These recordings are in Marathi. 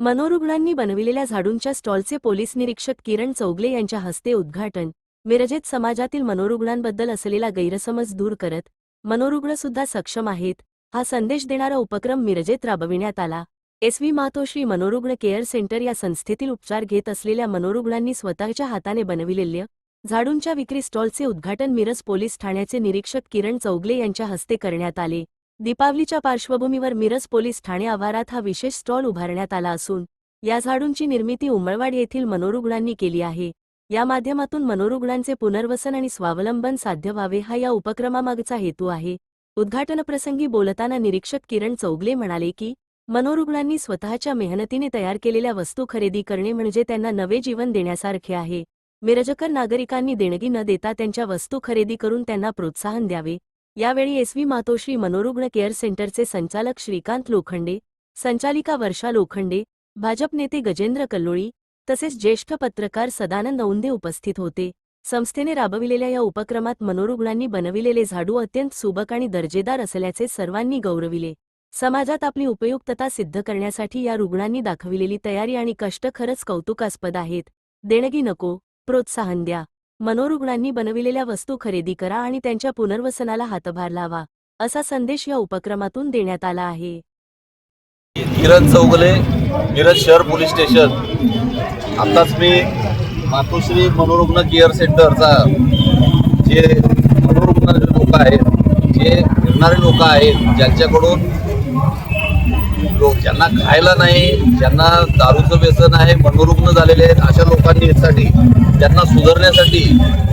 मनोरुग्णांनी बनविलेल्या झाडूंच्या स्टॉलचे पोलीस निरीक्षक किरण चौगले यांच्या हस्ते उद्घाटन। मिरजेत समाजातील मनोरुग्णांबद्दल असलेला गैरसमज दूर करत मनोरुग्ण सुद्धा सक्षम आहेत हा संदेश देणारा उपक्रम मिरजेत राबविण्यात आला। एस.व्ही. मातोश्री मनोरुग्ण केअर सेंटर या संस्थेतील उपचार घेत असलेल्या मनोरुग्णांनी स्वतःच्या हाताने बनविलेल्या झाडूंच्या विक्री स्टॉलचे उद्घाटन मिरज पोलीस ठाण्याचे निरीक्षक किरण चौगले यांच्या हस्ते करण्यात आले। दीपावलीच्या पार्श्वभूमीवर मिरज पोलीस ठाणे आवारात हा विशेष स्टॉल उभारण्यात आला असून या झाडूंची निर्मिती उमरवाड येथील मनोरुग्णांनी केली आहे। या माध्यमातून मनोरुग्णांचे पुनर्वसन आणि स्वावलंबन साध्य व्हावे हा या उपक्रमामागचा हेतू आहे। उद्घाटनप्रसंगी बोलताना निरीक्षक किरण चौगले म्हणाले की मनोरुग्णांनी स्वतःच्या मेहनतीने तयार केलेल्या वस्तू खरेदी करणे म्हणजे त्यांना नवे जीवन देण्यासारखे आहे। मिरजकर नागरिकांनी देणगी न देता त्यांच्या वस्तू खरेदी करून त्यांना प्रोत्साहन द्यावे। यावेळी एस.व्ही. मातोश्री मनोरुग्ण केअर सेंटरचे संचालक श्रीकांत लोखंडे, संचालिका वर्षा लोखंडे, भाजप नेते गजेंद्र कल्लोळी तसेच ज्येष्ठ पत्रकार सदानंद औंधे उपस्थित होते। संस्थेने राबविलेल्या या उपक्रमात मनोरुग्णांनी बनविलेले झाडू अत्यंत सुबक आणि दर्जेदार असल्याचे सर्वांनी गौरविले। समाजात आपली उपयुक्तता सिद्ध करण्यासाठी या रुग्णांनी दाखविलेली तयारी आणि कष्ट खरंच कौतुकास्पद आहेत। देणगी नको, प्रोत्साहन द्या। मनोरुग्णांनी बनविलेल्या वस्तू खरेदी करा आणि त्यांच्या पुनर्वसनाला हातभार लावा, असा संदेश या उपक्रमातून देण्यात आला आहे। किरण चौगले, मिरज शहर पोलीस स्टेशन। आताच मी मातोश्री मनोरुग्ण केअर सेंटरचा जे मनोरुग्ण लोक आहेत, जे फिरणारे लोक आहेत, ज्यांच्याकडून ज्यांना खायला नाही, ज्यांना दारूचं व्यसन आहे, मनोरुग्ण झालेले आहेत, अशा लोकांसाठी त्यांना सुधारण्यासाठी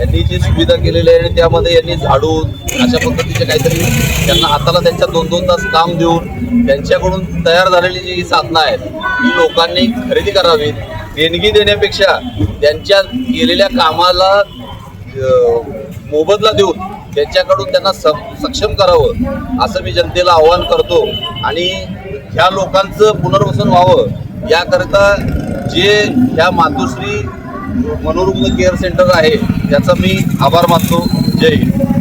यांनी जी सुविधा केलेली आहे आणि त्यामध्ये यांनी झाडून अशा पद्धतीचे काहीतरी त्यांना हाताला त्यांच्या 2-2 तास काम देऊन त्यांच्याकडून तयार झालेली जी साधनं आहेत ही लोकांनी खरेदी करावी। देणगी देण्यापेक्षा त्यांच्या केलेल्या कामाला मोबदला देऊन त्यांच्याकडून त्यांना सक्षम करावं असं मी जनतेला आवाहन करतो। आणि ह्या लोकांचं पुनर्वसन व्हावं याकरिता जे ह्या मातोश्री मनोरुग्ण केअर सेंटर आहे त्याचा मी आभार मानतो। जय हिंद।